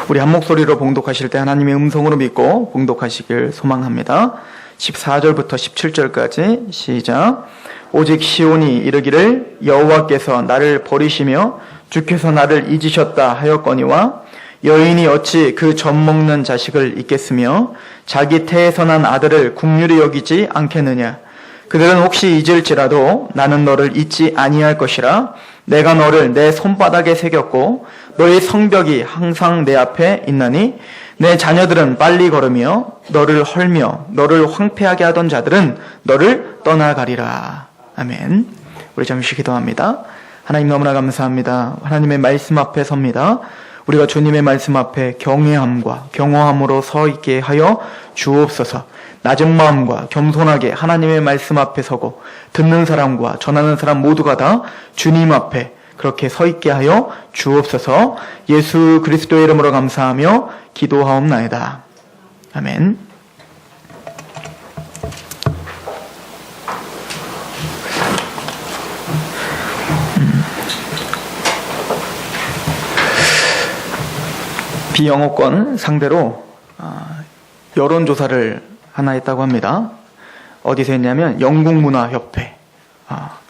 우리 한 목소리로 봉독하실 때 하나님의 음성으로 믿고 봉독하시길 소망합니다. 14절부터 17절까지 시작. 오직 시온이 이르기를 여호와께서 나를 버리시며 주께서 나를 잊으셨다 하였거니와 여인이 어찌 그 젖먹는 자식을 잊겠으며 자기 태에서 난 아들을 긍휼히 여기지 않겠느냐. 그들은 혹시 잊을지라도 나는 너를 잊지 아니할 것이라. 내가 너를 내 손바닥에 새겼고 너의 성벽이 항상 내 앞에 있나니 내 자녀들은 빨리 걸으며 너를 헐며 너를 황폐하게 하던 자들은 너를 떠나가리라. 아멘. 우리 잠시 기도합니다. 하나님 너무나 감사합니다. 하나님의 말씀 앞에 섭니다. 우리가 주님의 말씀 앞에 경외함과 경허함으로 서 있게 하여 주옵소서. 낮은 마음과 겸손하게 하나님의 말씀 앞에 서고 듣는 사람과 전하는 사람 모두가 다 주님 앞에 그렇게 서 있게 하여 주옵소서. 예수 그리스도의 이름으로 감사하며 기도하옵나이다. 아멘. 비영어권 상대로 여론조사를 하나 했다고 합니다. 어디서 했냐면 영국문화협회,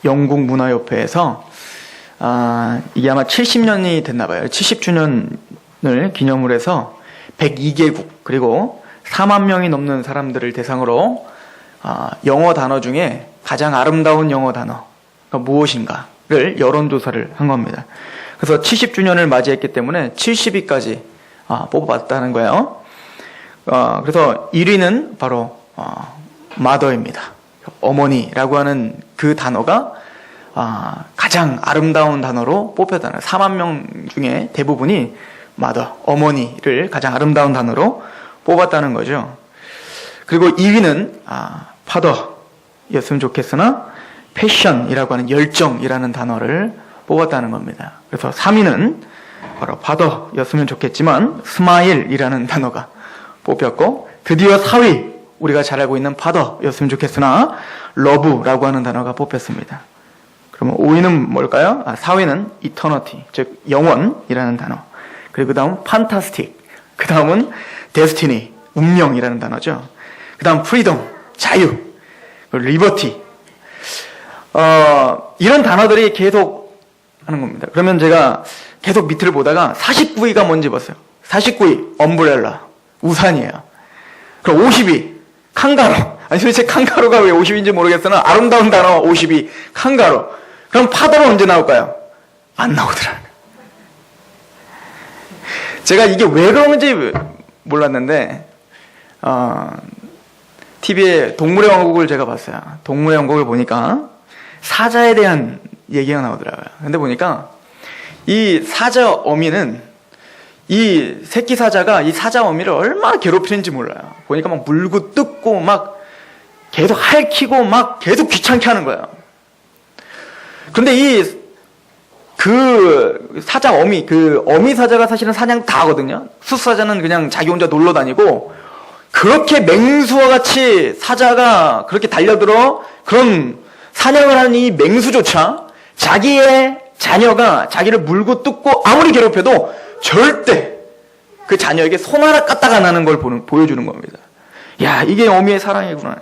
영국문화협회에서 이게 아마 70년이 됐나 봐요. 70주년을 기념을 해서 102개국 그리고 4만 명이 넘는 사람들을 대상으로 영어 단어 중에 가장 아름다운 영어 단어가 무엇인가를 여론조사를 한 겁니다. 그래서 70주년을 맞이했기 때문에 70위까지 뽑아봤다는 거예요. 그래서 1위는 바로 mother입니다. 어머니라고 하는 그 단어가 가장 아름다운 단어로 뽑혔다는 4만 명 중에 대부분이 mother, 어머니를 가장 아름다운 단어로 뽑았다는 거죠. 그리고 2위는 father였으면 좋겠으나 passion이라고 하는 열정이라는 단어를 뽑았다는 겁니다. 그래서 3위는 바로 father였으면 좋겠지만 smile이라는 단어가 뽑혔고 드디어 4위 우리가 잘 알고 있는 father였으면 좋겠으나 love라고 하는 단어가 뽑혔습니다. 그러면 5위는 뭘까요? 4위는 eternity, 즉 영원이라는 단어. 그리고 그 다음 fantastic, 그 다음은 destiny, 운명이라는 단어죠. 그 다음 freedom, 자유, liberty. 이런 단어들이 계속 하는 겁니다. 그러면 제가 계속 밑을 보다가 49위가 뭔지 봤어요. 49위 엄브렐라, 우산이에요. 그럼 50위 칸가루. 아니 도대체 칸가루가 왜 50위인지 모르겠으나 아름다운 단어 50위 칸가루. 그럼 파도는 언제 나올까요? 안 나오더라. 제가 이게 왜 그런지 몰랐는데 TV에 동물의 왕국을 제가 봤어요. 동물의 왕국을 보니까 사자에 대한 얘기가 나오더라고요. 근데 보니까 이 사자 어미는 이 새끼 사자가 이 사자 어미를 얼마나 괴롭히는지 몰라요. 보니까 막 물고 뜯고 막 계속 핥히고 막 계속 귀찮게 하는 거예요. 그런데 그 사자 어미, 그 어미 사자가 사실은 사냥 다 하거든요. 숫사자는 그냥 자기 혼자 놀러 다니고 그렇게 맹수와 같이 사자가 그렇게 달려들어 그런 사냥을 하는 이 맹수조차 자기의 자녀가 자기를 물고 뜯고 아무리 괴롭혀도 절대 그 자녀에게 손 하나 까딱 안 하는 걸 보여주는 겁니다. 야, 이게 어미의 사랑이구나.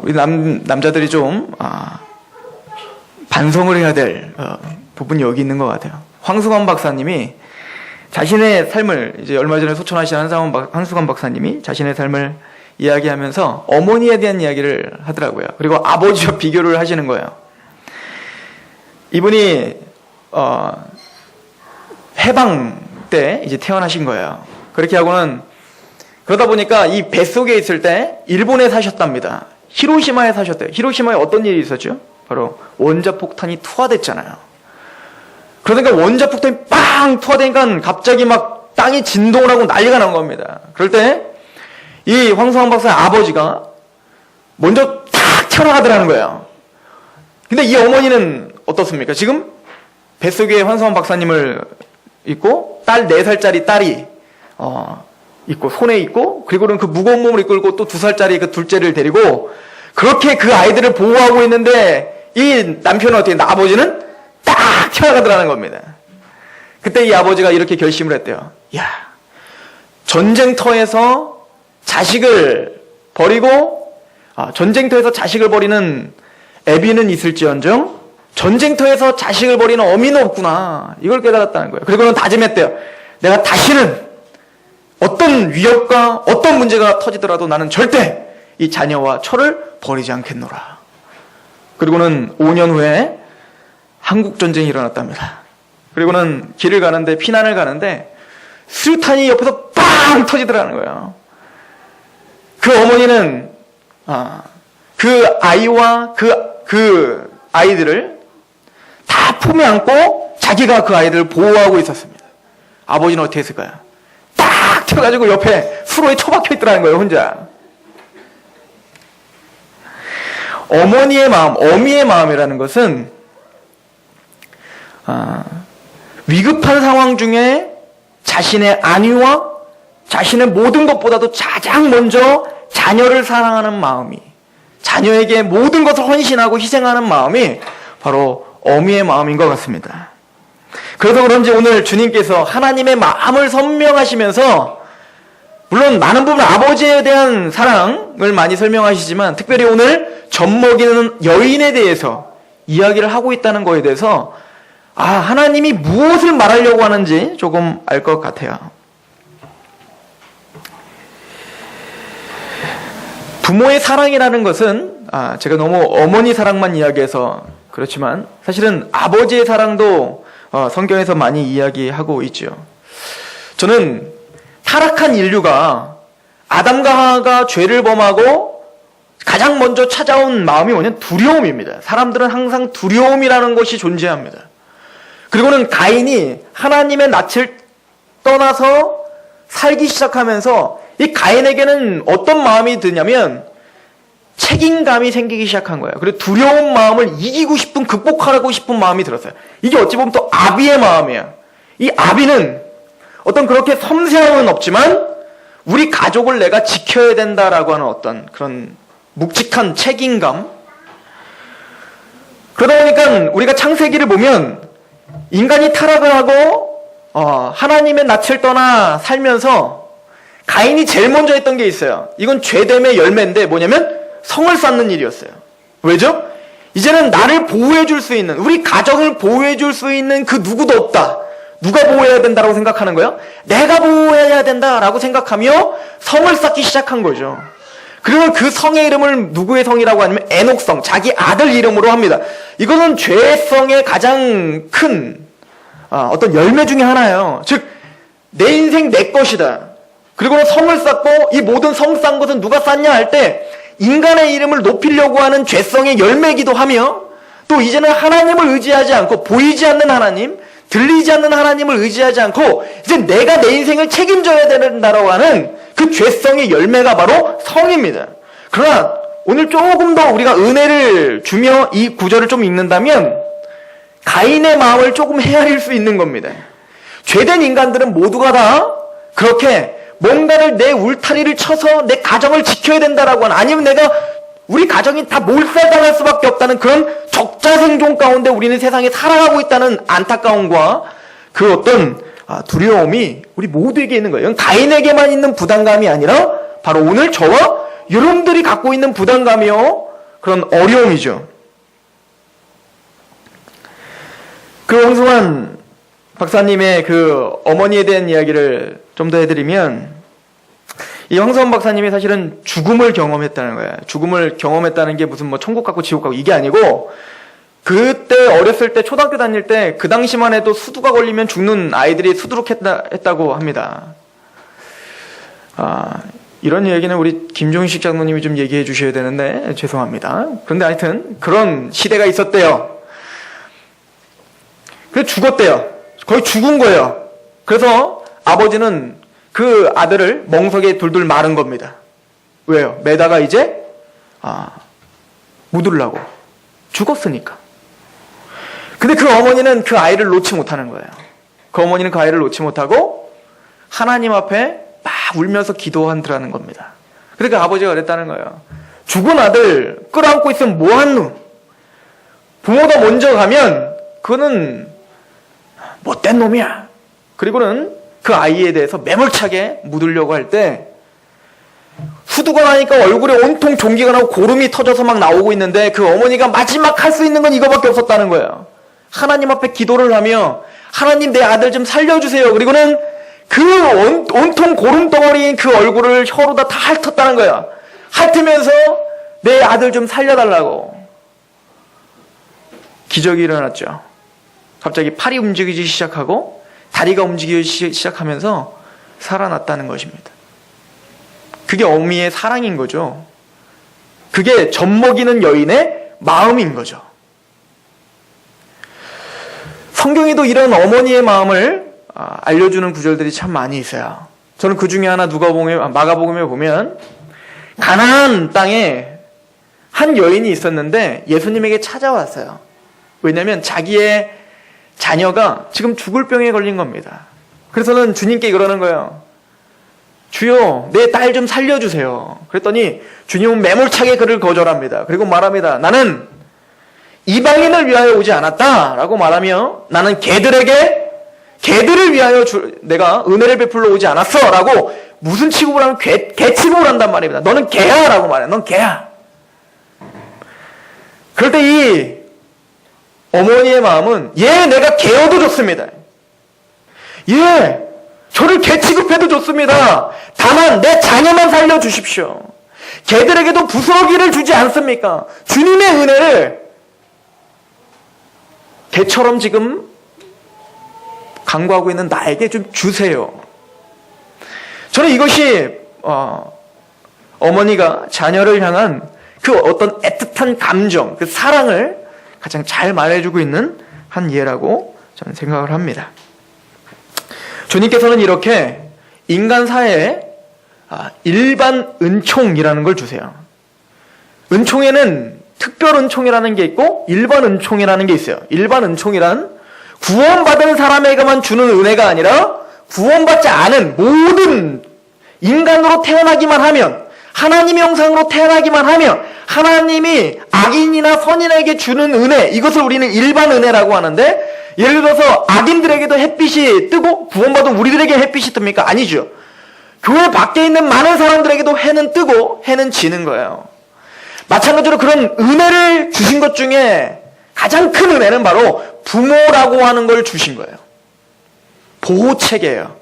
우리 남자들이 좀 반성을 해야 될 부분이 여기 있는 것 같아요. 황수관 박사님이 자신의 삶을 이제 얼마 전에 소천하신 한수관 박사님이 자신의 삶을 이야기하면서 어머니에 대한 이야기를 하더라고요. 그리고 아버지와 비교를 하시는 거예요. 이분이 해방 때 이제 태어나신 거예요. 그렇게 하고는 그러다 보니까 이 뱃속에 있을 때 일본에 사셨답니다. 히로시마에 사셨대요. 히로시마에 어떤 일이 있었죠? 바로 원자폭탄이 투하됐잖아요. 그러니까 원자폭탄이 빵 투하되니까 갑자기 막 땅이 진동을 하고 난리가 난 겁니다. 그럴 때 이 황수환 박사의 아버지가 먼저 탁 튀어나가더라는 거예요. 근데 이 어머니는 어떻습니까? 지금 뱃속에 황수환 박사님을 있고 딸 4살짜리 딸이 있고 손에 있고 그리고는 그 무거운 몸을 이끌고 또 2살짜리 그 둘째를 데리고 그렇게 그 아이들을 보호하고 있는데 이 남편은 어떻게 아버지는 딱 튀어나가더라는 겁니다. 그때 이 아버지가 이렇게 결심을 했대요. 야, 전쟁터에서 자식을 버리고, 전쟁터에서 자식을 버리는 애비는 있을지언정 전쟁터에서 자식을 버리는 어미는 없구나. 이걸 깨달았다는 거예요. 그리고는 다짐했대요. 내가 다시는 어떤 위협과 어떤 문제가 터지더라도 나는 절대 이 자녀와 처를 버리지 않겠노라. 그리고는 5년 후에 한국전쟁이 일어났답니다. 그리고는 길을 가는데, 피난을 가는데 수류탄이 옆에서 빵 터지더라는 거예요. 그 어머니는 그 아이와 그 아이들을 다 품에 안고 자기가 그 아이들을 보호하고 있었습니다. 아버지는 어떻게 했을까요? 딱 튀어가지고 옆에 수로에 처박혀 있더라는 거예요, 혼자. 어머니의 마음, 어미의 마음이라는 것은 위급한 상황 중에 자신의 안위와 자신의 모든 것보다도 가장 먼저 자녀를 사랑하는 마음이, 자녀에게 모든 것을 헌신하고 희생하는 마음이 바로 어미의 마음인 것 같습니다. 그래서 그런지 오늘 주님께서 하나님의 마음을 설명하시면서, 물론 많은 부분 아버지에 대한 사랑을 많이 설명하시지만 특별히 오늘 젖먹이는 여인에 대해서 이야기를 하고 있다는 거에 대해서 하나님이 무엇을 말하려고 하는지 조금 알 것 같아요. 부모의 사랑이라는 것은 제가 너무 어머니 사랑만 이야기해서 그렇지만 사실은 아버지의 사랑도 성경에서 많이 이야기하고 있죠. 저는 타락한 인류가 아담과 하와가 죄를 범하고 가장 먼저 찾아온 마음이 뭐냐면 두려움입니다. 사람들은 항상 두려움이라는 것이 존재합니다. 그리고는 가인이 하나님의 낯을 떠나서 살기 시작하면서 이 가인에게는 어떤 마음이 드냐면 책임감이 생기기 시작한 거예요. 그리고 두려운 마음을 이기고 싶은, 극복하고 싶은 마음이 들었어요. 이게 어찌 보면 또 아비의 마음이에요. 이 아비는 어떤 그렇게 섬세함은 없지만 우리 가족을 내가 지켜야 된다라고 하는 어떤 그런 묵직한 책임감. 그러다 보니까 우리가 창세기를 보면 인간이 타락을 하고 하나님의 낯을 떠나 살면서 가인이 제일 먼저 했던 게 있어요. 이건 죄됨의 열매인데 뭐냐면 성을 쌓는 일이었어요. 왜죠? 이제는 나를 보호해 줄 수 있는, 우리 가정을 보호해 줄 수 있는 그 누구도 없다. 누가 보호해야 된다고 생각하는 거예요? 내가 보호해야 된다라고 생각하며 성을 쌓기 시작한 거죠. 그러면 그 성의 이름을 누구의 성이라고 하냐면 에녹성, 자기 아들 이름으로 합니다. 이거는 죄성의 가장 큰 어떤 열매 중에 하나예요. 즉, 내 인생 내 것이다. 그리고는 성을 쌓고 이 모든 성 쌓은 것은 누가 쌓냐 할 때 인간의 이름을 높이려고 하는 죄성의 열매이기도 하며 또 이제는 하나님을 의지하지 않고 보이지 않는 하나님, 들리지 않는 하나님을 의지하지 않고 이제 내가 내 인생을 책임져야 된다라고 하는 그 죄성의 열매가 바로 성입니다. 그러나 오늘 조금 더 우리가 은혜를 주며 이 구절을 좀 읽는다면 가인의 마음을 조금 헤아릴 수 있는 겁니다. 죄된 인간들은 모두가 다 그렇게 뭔가를 내 울타리를 쳐서 내 가정을 지켜야 된다라고 하는, 아니면 내가 우리 가정이 다 몰살당할 수밖에 없다는 그런 적자생존 가운데 우리는 세상에 살아가고 있다는 안타까움과 그 어떤 두려움이 우리 모두에게 있는 거예요. 이건 가인에게만 있는 부담감이 아니라 바로 오늘 저와 여러분들이 갖고 있는 부담감이요, 그런 어려움이죠. 그 황승환 박사님의 그 어머니에 대한 이야기를 좀 더 해드리면, 이 황승환 박사님이 사실은 죽음을 경험했다는 거예요. 죽음을 경험했다는 게 무슨 뭐 천국 같고 지옥 같고 이게 아니고, 그때 어렸을 때 초등학교 다닐 때 그 당시만 해도 수두가 걸리면 죽는 아이들이 수두룩했다고 합니다. 이런 얘기는 우리 김종식 장로님이 좀 얘기해 주셔야 되는데 죄송합니다. 그런데 하여튼 그런 시대가 있었대요. 그래서 죽었대요. 거의 죽은 거예요. 그래서 아버지는 그 아들을 멍석에 둘둘 마른 겁니다. 왜요? 매다가 이제 묻으려고. 죽었으니까. 근데 그 어머니는 그 아이를 놓지 못하는 거예요. 그 어머니는 그 아이를 놓지 못하고 하나님 앞에 막 울면서 기도한다는 겁니다. 그러니까 아버지가 그랬다는 거예요. 죽은 아들 끌어안고 있으면 뭐하노? 부모가 먼저 가면 그거는 못된 놈이야. 그리고는 그 아이에 대해서 매몰차게 묻으려고 할 때 후두가 나니까 얼굴에 온통 종기가 나고 고름이 터져서 막 나오고 있는데 그 어머니가 마지막 할 수 있는 건 이거밖에 없었다는 거예요. 하나님 앞에 기도를 하며 하나님 내 아들 좀 살려주세요. 그리고는 그 온통 고름덩어리인 그 얼굴을 혀로다 다 핥았다는 거야. 핥으면서 내 아들 좀 살려달라고. 기적이 일어났죠. 갑자기 팔이 움직이기 시작하고 다리가 움직이기 시작하면서 살아났다는 것입니다. 그게 어미의 사랑인 거죠. 그게 젖먹이는 여인의 마음인 거죠. 성경에도 이런 어머니의 마음을 알려주는 구절들이 참 많이 있어요. 저는 그 중에 하나 마가복음에 보면 가나안 땅에 한 여인이 있었는데 예수님에게 찾아왔어요. 왜냐하면 자기의 자녀가 지금 죽을 병에 걸린 겁니다. 그래서는 주님께 그러는 거예요. 주여, 내 딸 좀 살려주세요. 그랬더니 주님은 매몰차게 그를 거절합니다. 그리고 말합니다. 나는 이방인을 위하여 오지 않았다 라고 말하며 나는 개들을 위하여 내가 은혜를 베풀러 오지 않았어 라고 무슨 취급을 하면 개 취급을 한단 말입니다. 너는 개야 라고 말해. 넌 개야. 그럴 때 이 어머니의 마음은 내가 개여도 좋습니다. 저를 개 취급해도 좋습니다. 다만 내 자녀만 살려주십시오. 개들에게도 부스러기를 주지 않습니까? 주님의 은혜를 개처럼 지금 간구하고 있는 나에게 좀 주세요. 저는 이것이 어머니가 자녀를 향한 그 어떤 애틋한 감정, 그 사랑을 가장 잘 말해주고 있는 한 예라고 저는 생각을 합니다. 주님께서는 이렇게 인간 사회에 일반 은총이라는 걸 주세요. 은총에는 특별 은총이라는 게 있고 일반 은총이라는 게 있어요. 일반 은총이란 구원받은 사람에게만 주는 은혜가 아니라 구원받지 않은 모든 인간으로 태어나기만 하면, 하나님의 형상으로 태어나기만 하면 하나님이 악인이나 선인에게 주는 은혜, 이것을 우리는 일반 은혜라고 하는데, 예를 들어서 악인들에게도 햇빛이 뜨고 구원받은 우리들에게 햇빛이 뜹니까? 아니죠. 교회 밖에 있는 많은 사람들에게도 해는 뜨고 해는 지는 거예요. 마찬가지로 그런 은혜를 주신 것 중에 가장 큰 은혜는 바로 부모라고 하는 걸 주신 거예요. 보호체계예요.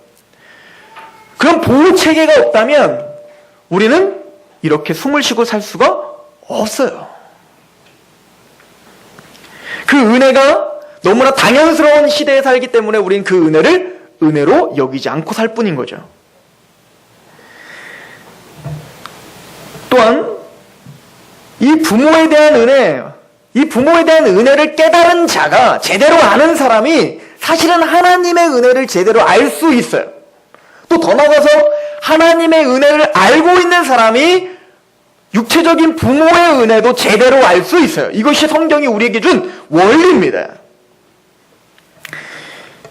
그런 보호체계가 없다면 우리는 이렇게 숨을 쉬고 살 수가 없어요. 그 은혜가 너무나 당연스러운 시대에 살기 때문에 우리는 그 은혜를 은혜로 여기지 않고 살 뿐인 거죠. 또한 이 부모에 대한 은혜를 깨달은 자가, 제대로 아는 사람이 사실은 하나님의 은혜를 제대로 알 수 있어요. 또 더 나아가서 하나님의 은혜를 알고 있는 사람이 육체적인 부모의 은혜도 제대로 알 수 있어요. 이것이 성경이 우리에게 준 원리입니다.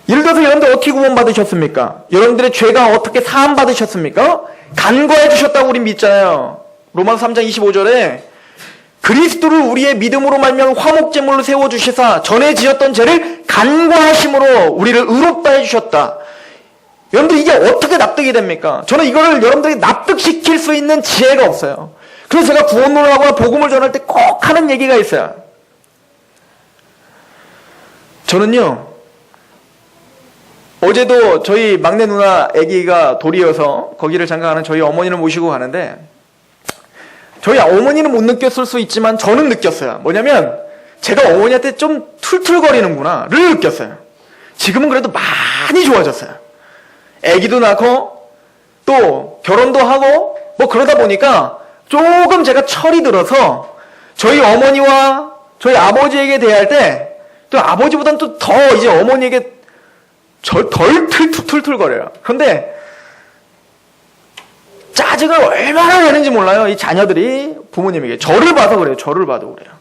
예를 들어서 여러분들 어떻게 구원받으셨습니까? 여러분들의 죄가 어떻게 사함받으셨습니까? 간과해 주셨다고 우리 믿잖아요. 로마서 3장 25절에 그리스도를 우리의 믿음으로 말미암아 화목제물로 세워주시사 전에 지었던 죄를 간과하심으로 우리를 의롭다 해주셨다. 여러분들 이게 어떻게 납득이 됩니까? 저는 이거를 여러분들이 납득시킬 수 있는 지혜가 없어요. 그래서 제가 구원론을 하거나 복음을 전할 때 꼭 하는 얘기가 있어요. 저는요, 어제도 저희 막내 누나 아기가 돌이어서 거기를 잠깐 가는 저희 어머니를 모시고 가는데, 저희 어머니는 못 느꼈을 수 있지만 저는 느꼈어요. 뭐냐면 제가 어머니한테 좀 툴툴거리는구나를 느꼈어요. 지금은 그래도 많이 좋아졌어요. 아기도 낳고 또 결혼도 하고 뭐 그러다 보니까 조금 제가 철이 들어서 저희 어머니와 저희 아버지에게 대할 때 또 아버지보다는 또 더 이제 어머니에게 덜 툴툴거려요. 그런데 짜증을 얼마나 내는지 몰라요. 이 자녀들이 부모님에게. 저를 봐도 그래요. 저를 봐도 그래요.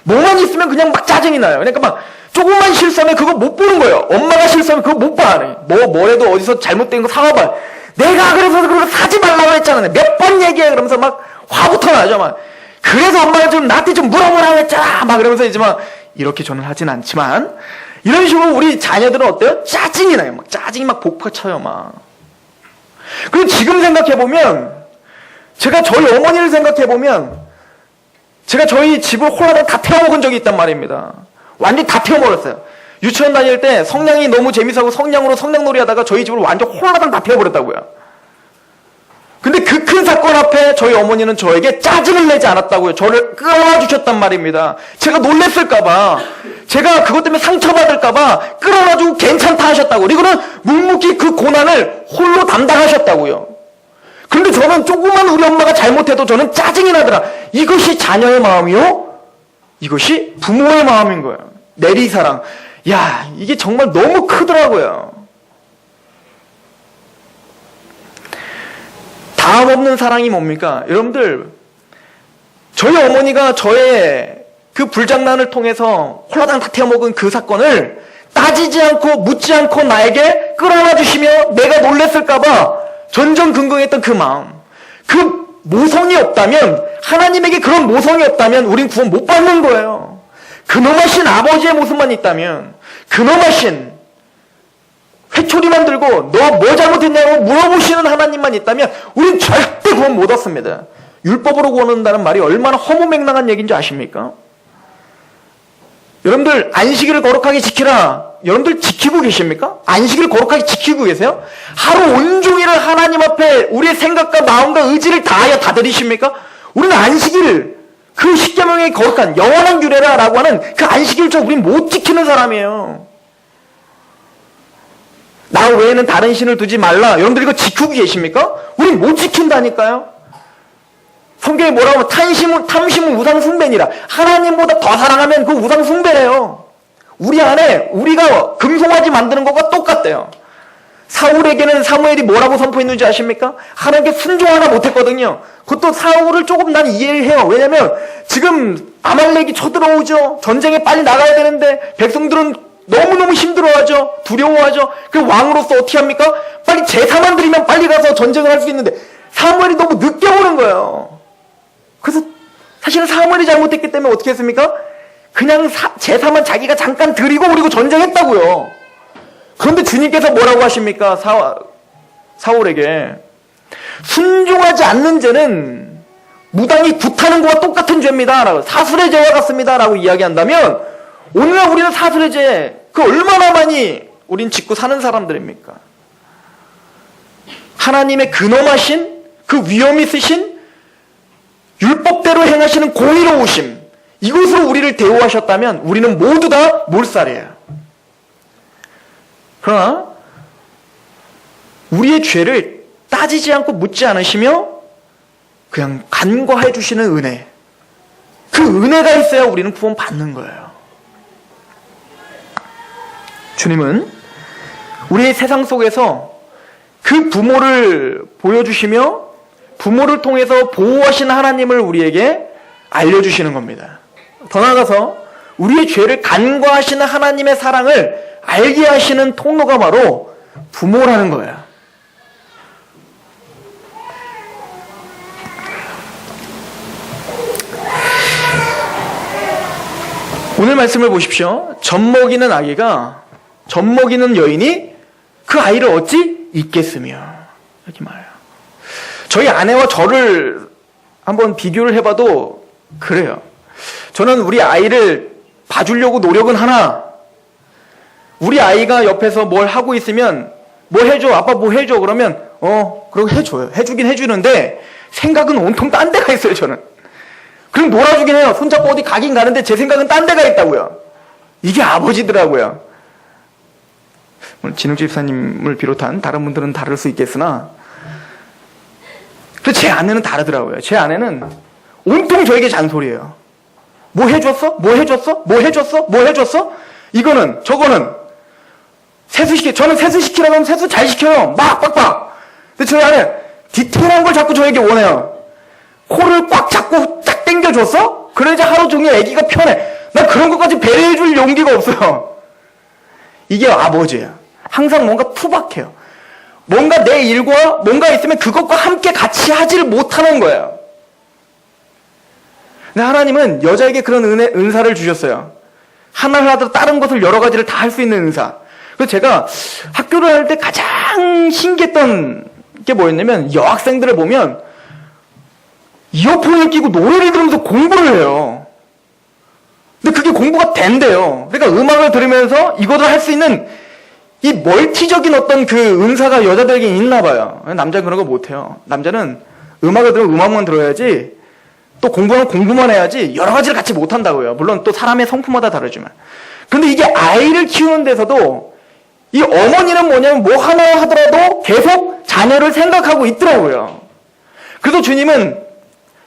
뭐만 있으면 그냥 막 짜증이 나요. 그러니까 막 조금만 실수하면 그거 못 보는 거예요. 엄마가 실수하면 그거 못 봐. 뭐래도 어디서 잘못된 거 사와봐. 내가 그래서 그거 사지 말라고 했잖아. 몇 번 얘기해. 그러면서 막 화부터 나죠. 막. 그래서 엄마가 좀 나한테 좀 물어보라고 했잖아. 막 그러면서 이제 막 이렇게 저는 하진 않지만 이런 식으로 우리 자녀들은 어때요? 짜증이 나요. 막 짜증이 막 복받쳐요, 막. 그리고 지금 생각해보면, 제가 저희 어머니를 생각해보면, 제가 저희 집을 홀라당 다 태워먹은 적이 있단 말입니다. 완전히 다 태워먹었어요. 유치원 다닐 때 성냥이 너무 재밌어서 성냥으로 성냥놀이 하다가 저희 집을 완전 홀라당 다 태워버렸다고요. 근데 그 큰 사건 앞에 저희 어머니는 저에게 짜증을 내지 않았다고요. 저를 끌어와 주셨단 말입니다. 제가 놀랬을까봐, 제가 그것 때문에 상처받을까봐 끌어와 주고 괜찮다 하셨다고. 그리고는 묵묵히 그 고난을 홀로 담당하셨다고요. 그런데 저는 조그만 우리 엄마가 잘못해도 저는 짜증이 나더라. 이것이 자녀의 마음이요? 이것이 부모의 마음인 거예요. 내리사랑. 야, 이게 정말 너무 크더라고요. 다음 없는 사랑이 뭡니까? 여러분들, 저희 어머니가 저의 그 불장난을 통해서 홀라당 다 태워먹은 그 사건을 따지지 않고 묻지 않고 나에게 끌어안아 주시며 내가 놀랬을까봐 전전긍긍했던 그 마음, 그 모성이 없다면, 하나님에게 그런 모성이 없다면 우린 구원 못 받는 거예요. 그놈하신 아버지의 모습만 있다면, 그놈하신 회초리만 들고 너 뭐 잘못했냐고 물어보시는 하나님만 있다면 우린 절대 구원 못 얻습니다. 율법으로 구원 얻는다는 말이 얼마나 허무맹랑한 얘기인지 아십니까? 여러분들 안식일을 거룩하게 지키라. 여러분들 지키고 계십니까? 안식일을 거룩하게 지키고 계세요? 하루 온종일을 하나님 앞에 우리의 생각과 마음과 의지를 다하여 다 드리십니까? 우리는 안식일, 그 십계명의 거룩한 영원한 규례라라고 하는 그 안식일조차 우린 못 지키는 사람이에요. 나 외에는 다른 신을 두지 말라. 여러분들 이거 지키고 계십니까? 우린 못 지킨다니까요. 성경에 뭐라고 하면 탐심은 우상 숭배니라. 하나님보다 더 사랑하면 그 우상 숭배래요. 우리 안에 우리가 금송아지 만드는 것과 똑같대요. 사울에게는 사무엘이 뭐라고 선포했는지 아십니까? 하나님께 순종 하나 못했거든요. 그것도 사울을 조금 난 이해를 해요. 왜냐면 지금 아말렉이 쳐들어오죠. 전쟁에 빨리 나가야 되는데 백성들은 너무너무 힘들어하죠. 두려워하죠. 그 왕으로서 어떻게 합니까? 빨리 제사만 드리면 빨리 가서 전쟁을 할 수 있는데 사무엘이 너무 늦게 오는 거예요. 그래서 사실은 사무엘이 잘못했기 때문에 어떻게 했습니까? 그냥 제사만 자기가 잠깐 드리고 그리고 전쟁했다고요. 그런데 주님께서 뭐라고 하십니까? 사울에게 순종하지 않는 죄는 무당이 굿하는 것과 똑같은 죄입니다. 라고, 사술의 죄와 같습니다. 라고 이야기한다면 오늘날 우리는 사술의 죄 그 얼마나 많이 우린 짓고 사는 사람들입니까? 하나님의 근엄하신 그 위엄 있으신 율법대로 행하시는 공의로우심, 이것으로 우리를 대우하셨다면 우리는 모두 다 몰살이에요. 그러나 우리의 죄를 따지지 않고 묻지 않으시며 그냥 간과해 주시는 은혜, 그 은혜가 있어야 우리는 구원 받는 거예요. 주님은 우리의 세상 속에서 그 부모를 보여주시며 부모를 통해서 보호하시는 하나님을 우리에게 알려주시는 겁니다. 더 나아가서 우리의 죄를 간과하시는 하나님의 사랑을 알게 하시는 통로가 바로 부모라는 거예요. 오늘 말씀을 보십시오. 젖먹이는 아기가, 젖먹이는 여인이 그 아이를 어찌 잊겠으며, 이렇게 말해요. 저희 아내와 저를 한번 비교를 해봐도 그래요. 저는 우리 아이를 봐주려고 노력은 하나, 우리 아이가 옆에서 뭘 하고 있으면 뭐 해줘, 아빠 뭐 해줘 그러면 그러고 해줘요. 해주긴 해주는데 생각은 온통 딴 데가 있어요. 저는 그럼 놀아주긴 해요. 손잡고 어디 가긴 가는데 제 생각은 딴 데가 있다고요. 이게 아버지더라고요. 오늘 진욱 집사님을 비롯한 다른 분들은 다를 수 있겠으나 제 아내는 다르더라고요. 제 아내는 온통 저에게 잔소리예요. 뭐 해줬어? 뭐 해줬어? 뭐 해줬어? 뭐 해줬어? 이거는 저거는 세수시켜. 저는 세수시키라고 하면 세수 잘 시켜요. 막 빡빡. 근데 저희 아내 디테일한 걸 자꾸 저에게 원해요. 코를 꽉 잡고 딱 당겨줬어? 그래야지 하루 종일 아기가 편해. 나 그런 것까지 배려해줄 용기가 없어요. 이게 아버지예요. 항상 뭔가 푸박해요. 뭔가 내 일과 뭔가 있으면 그것과 함께 같이 하지를 못하는 거예요. 근데 하나님은 여자에게 그런 은사를 주셨어요. 하나를 하더라도 다른 것을 여러 가지를 다 할 수 있는 은사. 그래서 제가 학교를 할 때 가장 신기했던 게 뭐였냐면, 여학생들을 보면 이어폰을 끼고 노래를 들으면서 공부를 해요. 근데 그게 공부가 된대요. 그러니까 음악을 들으면서 이것을 할 수 있는 이 멀티적인 어떤 그 은사가 여자들에게 있나 봐요. 남자는 그런 거 못해요. 남자는 음악을 들으면 음악만 들어야지, 또 공부하면 공부만 해야지 여러 가지를 같이 못한다고요. 물론 또 사람의 성품마다 다르지만. 그런데 이게 아이를 키우는 데서도 이 어머니는 뭐냐면 뭐 하나 하더라도 계속 자녀를 생각하고 있더라고요. 그래서 주님은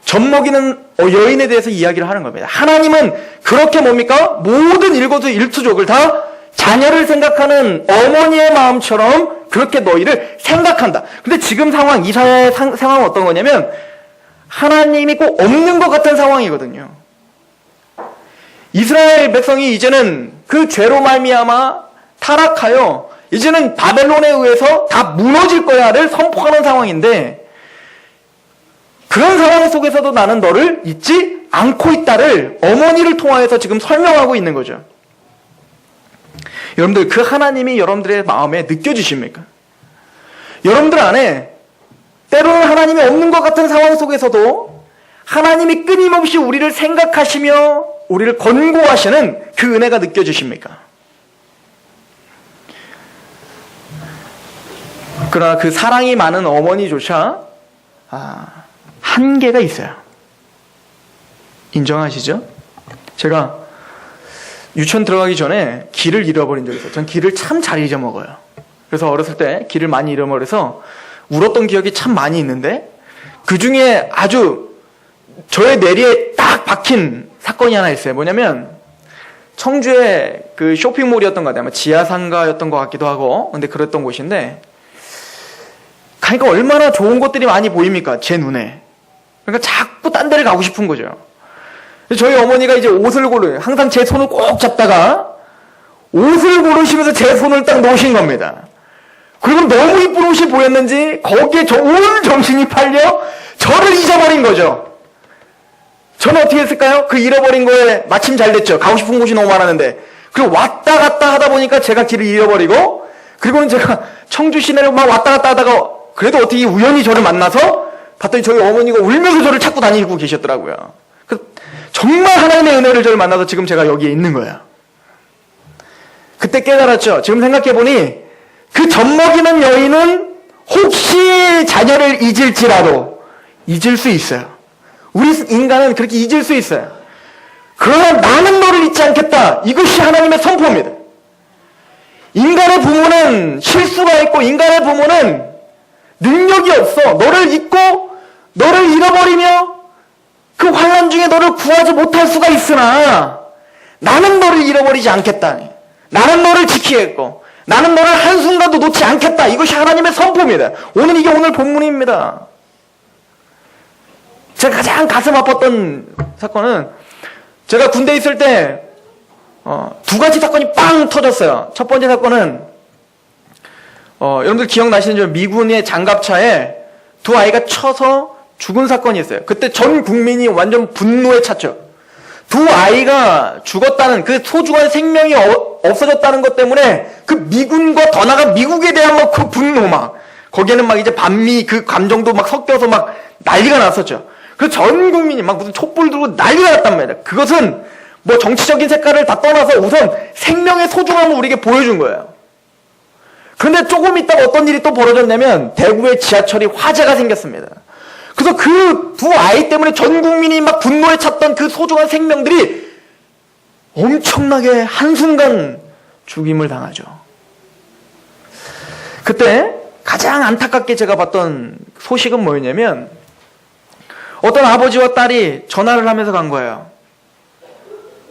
젖먹이는 여인에 대해서 이야기를 하는 겁니다. 하나님은 그렇게 뭡니까? 모든 일거수일투족을 다 자녀를 생각하는 어머니의 마음처럼 그렇게 너희를 생각한다. 근데 지금 상황, 이사야의 상황은 어떤 거냐면 하나님이 꼭 없는 것 같은 상황이거든요. 이스라엘 백성이 이제는 그 죄로 말미암아 타락하여 이제는 바벨론에 의해서 다 무너질 거야를 선포하는 상황인데, 그런 상황 속에서도 나는 너를 잊지 않고 있다를 어머니를 통하여서 지금 설명하고 있는 거죠. 여러분들, 그 하나님이 여러분들의 마음에 느껴지십니까? 여러분들 안에 때로는 하나님이 없는 것 같은 상황 속에서도 하나님이 끊임없이 우리를 생각하시며 우리를 권고하시는 그 은혜가 느껴지십니까? 그러나 그 사랑이 많은 어머니조차 한계가 있어요. 인정하시죠? 제가 유치원 들어가기 전에 길을 잃어버린 적이 있어요. 전 길을 참 잘 잊어먹어요. 그래서 어렸을 때 길을 많이 잃어버려서 울었던 기억이 참 많이 있는데, 그 중에 아주 저의 뇌리에 딱 박힌 사건이 하나 있어요. 뭐냐면 청주에 그 쇼핑몰이었던 것 같아요. 아마 지하상가였던 것 같기도 하고, 근데 그랬던 곳인데, 가니까 얼마나 좋은 것들이 많이 보입니까? 제 눈에. 그러니까 자꾸 딴 데를 가고 싶은 거죠. 저희 어머니가 이제 옷을 고르요. 항상 제 손을 꼭 잡다가 옷을 고르시면서 제 손을 딱 놓으신 겁니다. 그리고 너무 이쁜 옷이 보였는지 거기에 온 정신이 팔려 저를 잊어버린 거죠. 저는 어떻게 했을까요? 그 잃어버린 거에 마침 잘 됐죠. 가고 싶은 곳이 너무 많았는데. 그리고 왔다 갔다 하다 보니까 제가 길을 잃어버리고, 그리고는 제가 청주 시내를 막 왔다 갔다 하다가 그래도 어떻게 우연히 저를 만나서 봤더니 저희 어머니가 울면서 저를 찾고 다니고 계셨더라고요. 정말 하나님의 은혜를 저를 만나서 지금 제가 여기에 있는 거예요. 그때 깨달았죠. 지금 생각해보니 그 젖먹이는 여인은 혹시 자녀를 잊을지라도 잊을 수 있어요. 우리 인간은 그렇게 잊을 수 있어요. 그러나 나는 너를 잊지 않겠다. 이것이 하나님의 선포입니다. 인간의 부모는 실수가 있고 인간의 부모는 능력이 없어. 너를 잊고 너를 잃어버리며 그 환난 중에 너를 구하지 못할 수가 있으나 나는 너를 잃어버리지 않겠다. 나는 너를 지키겠고 나는 너를 한순간도 놓지 않겠다. 이것이 하나님의 선포입니다. 이게 오늘 본문입니다. 제가 가장 가슴 아팠던 사건은 제가 군대에 있을 때 두 가지 사건이 빵 터졌어요. 첫 번째 사건은 여러분들 기억나시는지 미군의 장갑차에 두 아이가 쳐서 죽은 사건이 있어요. 그때 전 국민이 완전 분노에 찼죠. 두 아이가 죽었다는 그 소중한 생명이 없어졌다는 것 때문에 그 미군과 더 나아가 미국에 대한 막 그 분노 거기에는 막 이제 반미 그 감정도 막 섞여서 막 난리가 났었죠. 그래서 전 국민이 막 무슨 촛불 들고 난리가 났단 말이에요. 그것은 뭐 정치적인 색깔을 다 떠나서 우선 생명의 소중함을 우리에게 보여준 거예요. 그런데 조금 있다가 어떤 일이 또 벌어졌냐면 대구의 지하철이 화재가 생겼습니다. 그래서 그 두 아이 때문에 전 국민이 막 분노에 찼던 그 소중한 생명들이 엄청나게 한순간 죽임을 당하죠. 그때 가장 안타깝게 제가 봤던 소식은 뭐였냐면 어떤 아버지와 딸이 전화를 하면서 간 거예요.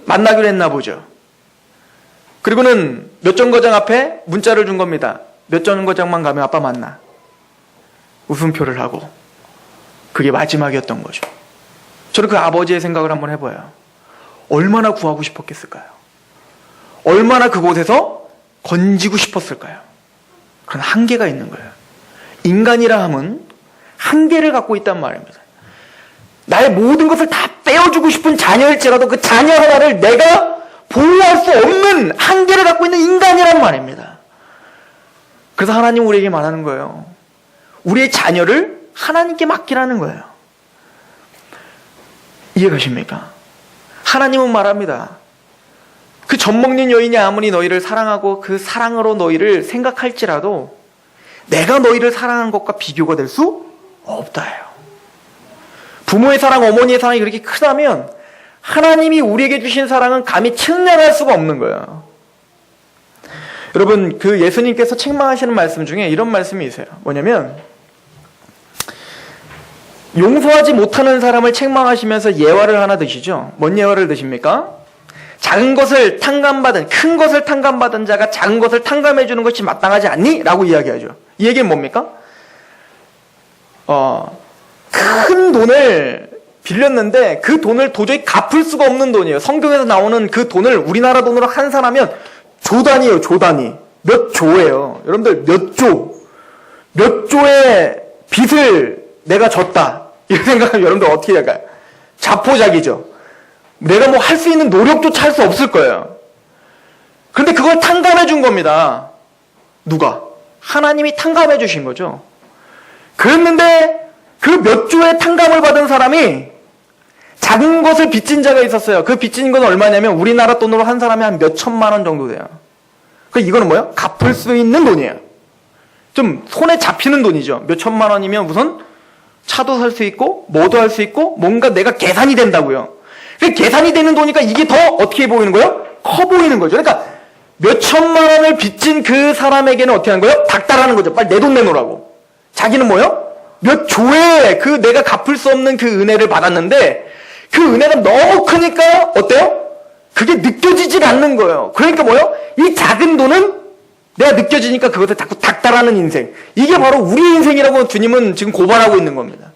만나기로 했나 보죠. 그리고는 몇 정거장 앞에 문자를 준 겁니다. 몇 정거장만 가면 아빠 만나. 웃음표를 하고. 그게 마지막이었던 거죠. 저는 그 아버지의 생각을 한번 해봐요. 얼마나 구하고 싶었겠을까요? 얼마나 그곳에서 건지고 싶었을까요? 그런 한계가 있는 거예요. 인간이라 함은 한계를 갖고 있단 말입니다. 나의 모든 것을 다 빼어주고 싶은 자녀일지라도 그 자녀 하나를 내가 보호할 수 없는 한계를 갖고 있는 인간이란 말입니다. 그래서 하나님 우리에게 말하는 거예요. 우리의 자녀를 하나님께 맡기라는 거예요. 이해가십니까? 하나님은 말합니다. 그 젖먹는 여인이 아무리 너희를 사랑하고 그 사랑으로 너희를 생각할지라도 내가 너희를 사랑하는 것과 비교가 될 수 없다예요. 부모의 사랑, 어머니의 사랑이 그렇게 크다면 하나님이 우리에게 주신 사랑은 감히 측량할 수가 없는 거예요. 여러분, 그 예수님께서 책망하시는 말씀 중에 이런 말씀이 있어요. 뭐냐면 용서하지 못하는 사람을 책망하시면서 예화를 하나 드시죠. 뭔 예화를 드십니까? 작은 것을 탕감받은, 큰 것을 탕감받은 자가 작은 것을 탕감해 주는 것이 마땅하지 않니? 라고 이야기하죠. 이 얘기는 뭡니까? 큰 돈을 빌렸는데 그 돈을 도저히 갚을 수가 없는 돈이에요. 성경에서 나오는 그 돈을 우리나라 돈으로 환산하면 조 단위예요. 조 단위. 몇 조예요. 여러분들 몇 조의 빚을 내가 졌다. 이런 생각하면 여러분들 어떻게 할까요? 자포자기죠. 내가 뭐 할 수 있는 노력조차 할 수 없을 거예요. 그런데 그걸 탕감해 준 겁니다. 누가? 하나님이 탕감해 주신 거죠. 그랬는데 그 몇 조의 탕감을 받은 사람이 작은 것을 빚진 자가 있었어요. 그 빚진 건 얼마냐면 우리나라 돈으로 한 사람이 한 몇 천만 원 정도 돼요. 그러니까 이거는 뭐예요? 갚을 수 있는 돈이에요. 좀 손에 잡히는 돈이죠. 몇 천만 원이면 우선 차도 살 수 있고 뭐도 할 수 있고 뭔가 내가 계산이 된다고요. 계산이 되는 돈이니까 이게 더 어떻게 보이는 거예요? 커 보이는 거죠. 그러니까 몇 천만 원을 빚진 그 사람에게는 어떻게 하는 거예요? 닥달하는 거죠. 빨리 내 돈 내놓으라고. 자기는 뭐예요? 몇 조의 그 내가 갚을 수 없는 그 은혜를 받았는데 그 은혜가 너무 크니까 어때요? 그게 느껴지질 않는 거예요. 그러니까 뭐예요? 이 작은 돈은 내가 느껴지니까 그것을 자꾸 닥달하는 인생. 이게 바로 우리 인생이라고 주님은 지금 고발하고 있는 겁니다.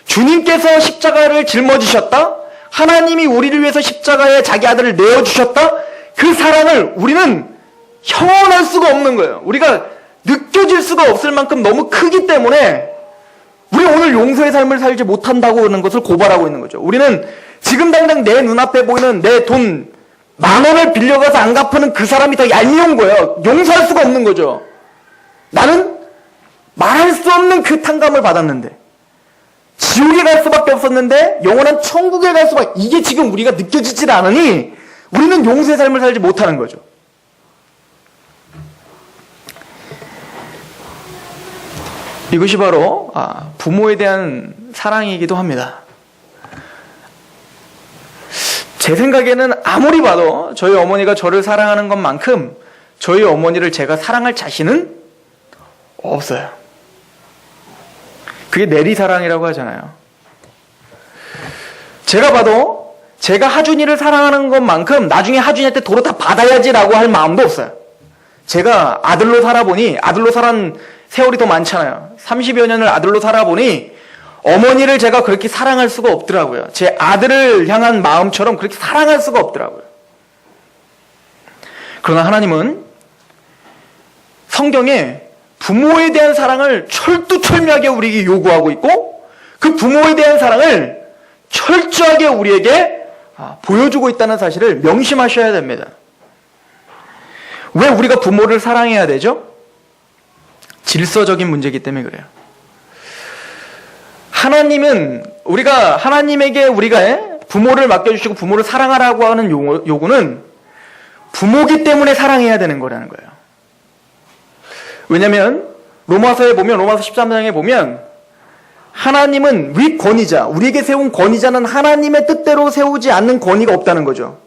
주님께서 십자가를 짊어지셨다? 하나님이 우리를 위해서 십자가에 자기 아들을 내어주셨다? 그 사랑을 우리는 형언할 수가 없는 거예요. 우리가 느껴질 수가 없을 만큼 너무 크기 때문에 우리 오늘 용서의 삶을 살지 못한다고 하는 것을 고발하고 있는 거죠. 우리는 지금 당장 내 눈앞에 보이는 내 돈 10,000원을 빌려가서 안 갚는 그 사람이 더 얄미운 거예요. 용서할 수가 없는 거죠. 나는 말할 수 없는 그 탕감을 받았는데 지옥에 갈 수밖에 없었는데 영원한 천국에 갈 수밖에, 이게 지금 우리가 느껴지질 않으니 우리는 용서의 삶을 살지 못하는 거죠. 이것이 바로 부모에 대한 사랑이기도 합니다. 제 생각에는 아무리 봐도 저희 어머니가 저를 사랑하는 것만큼 저희 어머니를 제가 사랑할 자신은 없어요. 그게 내리사랑이라고 하잖아요. 제가 봐도 제가 하준이를 사랑하는 것만큼 나중에 하준이한테 도로 다 받아야지라고 할 마음도 없어요. 제가 아들로 살아보니, 아들로 살은 세월이 더 많잖아요. 30여 년을 아들로 살아보니 어머니를 제가 그렇게 사랑할 수가 없더라고요. 제 아들을 향한 마음처럼 그렇게 사랑할 수가 없더라고요. 그러나 하나님은 성경에 부모에 대한 사랑을 철두철미하게 우리에게 요구하고 있고 그 부모에 대한 사랑을 철저하게 우리에게 보여주고 있다는 사실을 명심하셔야 됩니다. 왜 우리가 부모를 사랑해야 되죠? 질서적인 문제이기 때문에 그래요. 하나님은 하나님에게 우리가 부모를 맡겨주시고 부모를 사랑하라고 하는 요구는 부모기 때문에 사랑해야 되는 거라는 거예요. 왜냐하면 로마서 13장에 보면 하나님은 윗권위자, 우리에게 세운 권위자는 하나님의 뜻대로 세우지 않는 권위가 없다는 거죠.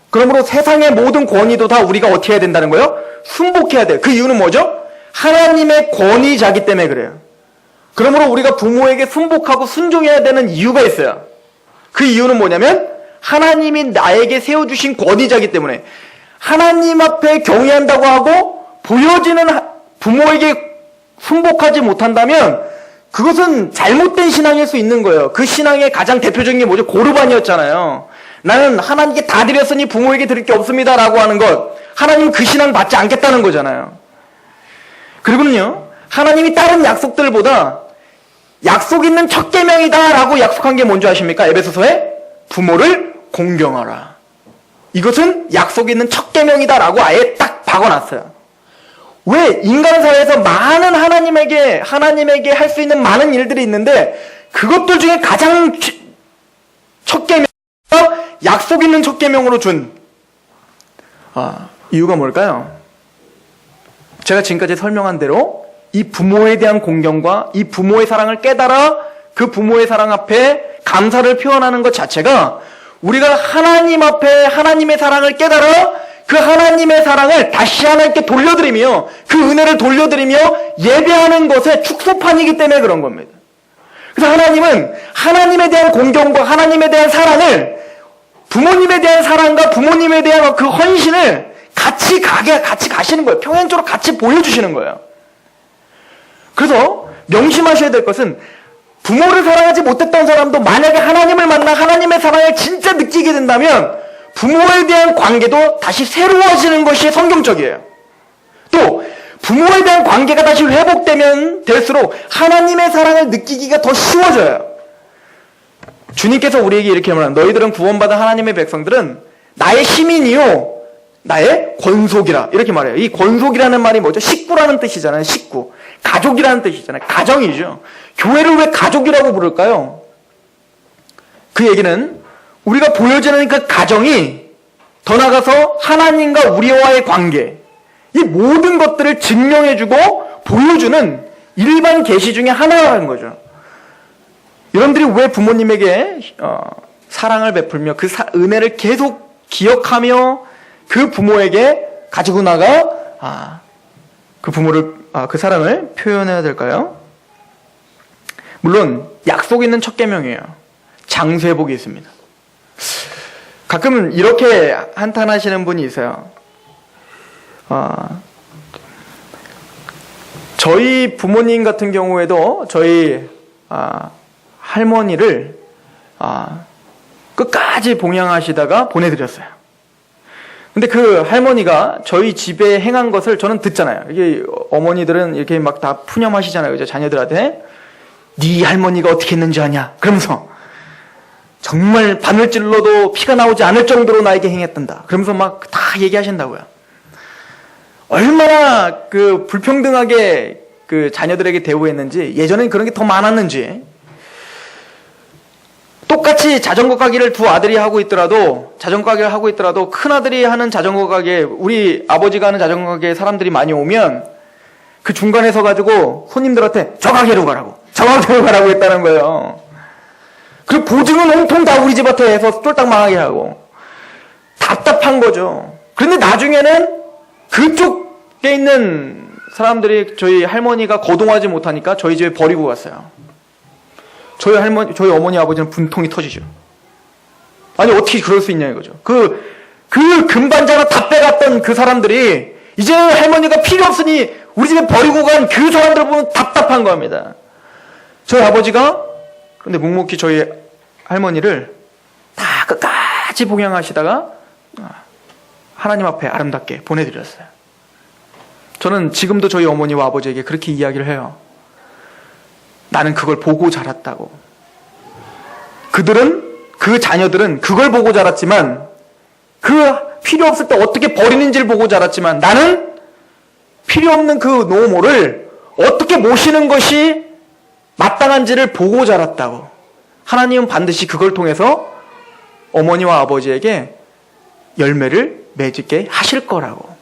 그러므로 세상의 모든 권위도 다 우리가 어떻게 해야 된다는 거예요? 순복해야 돼요. 그 이유는 뭐죠? 하나님의 권위자기 때문에 그래요. 그러므로 우리가 부모에게 순복하고 순종해야 되는 이유가 있어요. 그 이유는 뭐냐면 하나님이 나에게 세워주신 권위자기 때문에 하나님 앞에 경외한다고 하고 보여지는 부모에게 순복하지 못한다면 그것은 잘못된 신앙일 수 있는 거예요. 그 신앙의 가장 대표적인 게 뭐죠? 고르반이었잖아요. 나는 하나님께 다 드렸으니 부모에게 드릴 게 없습니다 라고 하는 것, 하나님은 그 신앙 받지 않겠다는 거잖아요. 그리고는요, 하나님이 다른 약속들보다 약속 있는 첫 계명이다 라고 약속한 게 뭔지 아십니까? 에베소서에 부모를 공경하라. 이것은 약속이 있는 첫 계명이다라고 아예 딱 박아놨어요. 왜? 인간 사회에서 많은 하나님에게 할 수 있는 많은 일들이 있는데 그것들 중에 가장 첫 계명, 약속 있는 첫 계명으로 준 이유가 뭘까요? 제가 지금까지 설명한 대로 이 부모에 대한 공경과 이 부모의 사랑을 깨달아 그 부모의 사랑 앞에 감사를 표현하는 것 자체가 우리가 하나님 앞에 하나님의 사랑을 깨달아 그 하나님의 사랑을 다시 하나님께 돌려드리며 그 은혜를 돌려드리며 예배하는 것의 축소판이기 때문에 그런 겁니다. 그래서 하나님은 하나님에 대한 공경과 하나님에 대한 사랑을 부모님에 대한 사랑과 부모님에 대한 그 헌신을 같이 가시는 거예요. 평행적으로 같이 보여주시는 거예요. 그래서 명심하셔야 될 것은 부모를 사랑하지 못했던 사람도 만약에 하나님을 만나 하나님의 사랑을 진짜 느끼게 된다면 부모에 대한 관계도 다시 새로워지는 것이 성경적이에요. 또 부모에 대한 관계가 다시 회복되면 될수록 하나님의 사랑을 느끼기가 더 쉬워져요. 주님께서 우리에게 이렇게 말합니다. 너희들은 구원받은 하나님의 백성들은 나의 시민이요 나의 권속이라 이렇게 말해요. 이 권속이라는 말이 뭐죠? 식구라는 뜻이잖아요. 식구. 가족이라는 뜻이잖아요. 가정이죠. 교회를 왜 가족이라고 부를까요? 그 얘기는 우리가 보여지는 그 가정이 더 나아가서 하나님과 우리와의 관계, 이 모든 것들을 증명해주고 보여주는 일반 계시 중에 하나라는 거죠. 여러분들이 왜 부모님에게 사랑을 베풀며 그 은혜를 계속 기억하며 그 부모에게 가지고 나가 그 부모를 그 사랑을 표현해야 될까요? 물론 약속 있는 첫 계명이에요. 장수회복이 있습니다. 가끔 이렇게 한탄하시는 분이 있어요. 저희 부모님 같은 경우에도 저희 할머니를 끝까지 봉양하시다가 보내드렸어요. 근데 그 할머니가 저희 집에 행한 것을 저는 듣잖아요. 이게 어머니들은 이렇게 막 다 푸념하시잖아요. 그죠? 자녀들한테. 네 할머니가 어떻게 했는지 아냐? 그러면서 정말 바늘 찔러도 피가 나오지 않을 정도로 나에게 행했단다. 그러면서 막 다 얘기하신다고요. 얼마나 그 불평등하게 그 자녀들에게 대우했는지, 예전엔 그런 게 더 많았는지. 똑같이 자전거 가게를 두 아들이 하고 있더라도, 자전거 가게를 하고 있더라도 큰 아들이 하는 자전거 가게, 우리 아버지가 하는 자전거 가게에 사람들이 많이 오면 그 중간에 서가지고 손님들한테 저 가게로 가라고, 저 가게로 가라고 했다는 거예요. 그리고 보증은 온통 다 우리 집한테 해서 쫄딱 망하게 하고 답답한 거죠. 그런데 나중에는 그쪽에 있는 사람들이 저희 할머니가 거동하지 못하니까 저희 집에 버리고 갔어요. 저희 어머니 아버지는 분통이 터지죠. 아니 어떻게 그럴 수 있냐 이거죠. 그 금반자가 다 빼갔던 그 사람들이 이제 할머니가 필요 없으니 우리 집에 버리고 간 그 사람들 보면 답답한 겁니다. 저희 아버지가 근데 묵묵히 저희 할머니를 다 끝까지 봉양하시다가 하나님 앞에 아름답게 보내드렸어요. 저는 지금도 저희 어머니와 아버지에게 그렇게 이야기를 해요. 나는 그걸 보고 자랐다고. 그 자녀들은 그걸 보고 자랐지만 그 필요 없을 때 어떻게 버리는지를 보고 자랐지만 나는 필요 없는 그 노모를 어떻게 모시는 것이 마땅한지를 보고 자랐다고. 하나님은 반드시 그걸 통해서 어머니와 아버지에게 열매를 맺게 하실 거라고.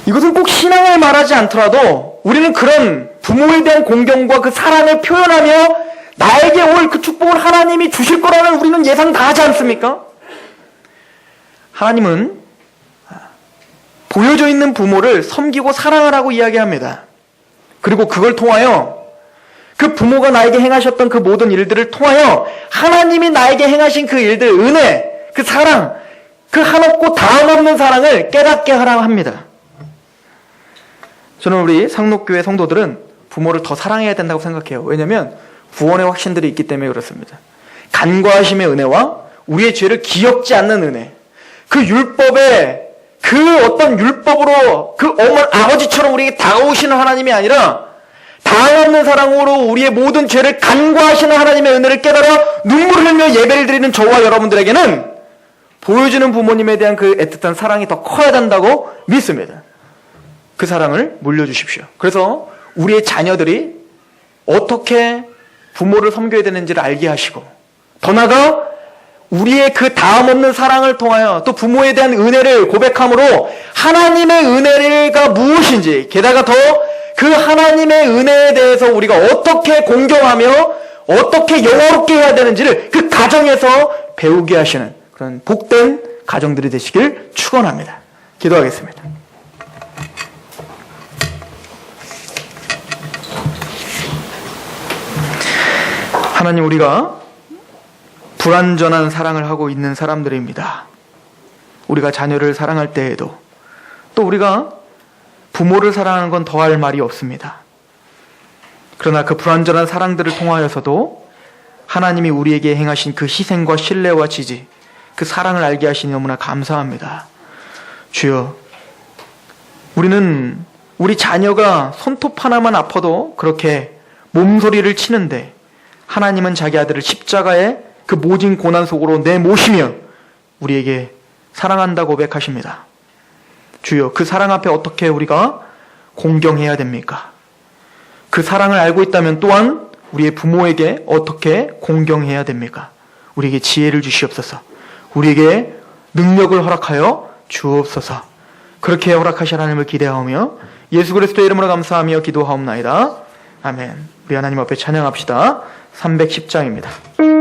이것은 꼭 신앙을 말하지 않더라도 우리는 그런 부모에 대한 공경과 그 사랑을 표현하며 나에게 올 그 축복을 하나님이 주실 거라는 우리는 예상 다 하지 않습니까? 하나님은 보여져 있는 부모를 섬기고 사랑하라고 이야기합니다. 그리고 그걸 통하여 그 부모가 나에게 행하셨던 그 모든 일들을 통하여 하나님이 나에게 행하신 그 일들, 은혜, 그 사랑, 그 한없고 다음없는 사랑을 깨닫게 하라고 합니다. 저는 우리 상록교회 성도들은 부모를 더 사랑해야 된다고 생각해요. 왜냐하면 구원의 확신들이 있기 때문에 그렇습니다. 간과하심의 은혜와 우리의 죄를 기억지 않는 은혜, 그 율법의 그 어떤 율법으로 그 아버지처럼 우리에게 다가오시는 하나님이 아니라 다함없는 사랑으로 우리의 모든 죄를 간과하시는 하나님의 은혜를 깨달아 눈물을 흘며 예배를 드리는 저와 여러분들에게는 보여주는 부모님에 대한 그 애틋한 사랑이 더 커야 된다고 믿습니다. 그 사랑을 물려주십시오. 그래서 우리의 자녀들이 어떻게 부모를 섬겨야 되는지를 알게 하시고, 더 나아가 우리의 그 다함없는 사랑을 통하여 또 부모에 대한 은혜를 고백함으로 하나님의 은혜가 무엇인지, 게다가 더 그 하나님의 은혜에 대해서 우리가 어떻게 공경하며 어떻게 영화롭게 해야 되는지를 그 가정에서 배우게 하시는 그런 복된 가정들이 되시길 축원합니다. 기도하겠습니다. 하나님, 우리가 불완전한 사랑을 하고 있는 사람들입니다. 우리가 자녀를 사랑할 때에도, 또 우리가 부모를 사랑하는 건 더할 말이 없습니다. 그러나 그 불완전한 사랑들을 통하여서도 하나님이 우리에게 행하신 그 희생과 신뢰와 지지, 그 사랑을 알게 하시니 너무나 감사합니다. 주여, 우리는 우리 자녀가 손톱 하나만 아파도 그렇게 몸소리를 치는데 하나님은 자기 아들을 십자가에 그 모진 고난 속으로 내모시며 우리에게 사랑한다고 고백하십니다. 주여, 그 사랑 앞에 어떻게 우리가 공경해야 됩니까? 그 사랑을 알고 있다면 또한 우리의 부모에게 어떻게 공경해야 됩니까? 우리에게 지혜를 주시옵소서. 우리에게 능력을 허락하여 주옵소서. 그렇게 허락하신 하나님을 기대하오며 예수 그리스도의 이름으로 감사하며 기도하옵나이다. 아멘. 우리 하나님 앞에 찬양합시다. 310장입니다.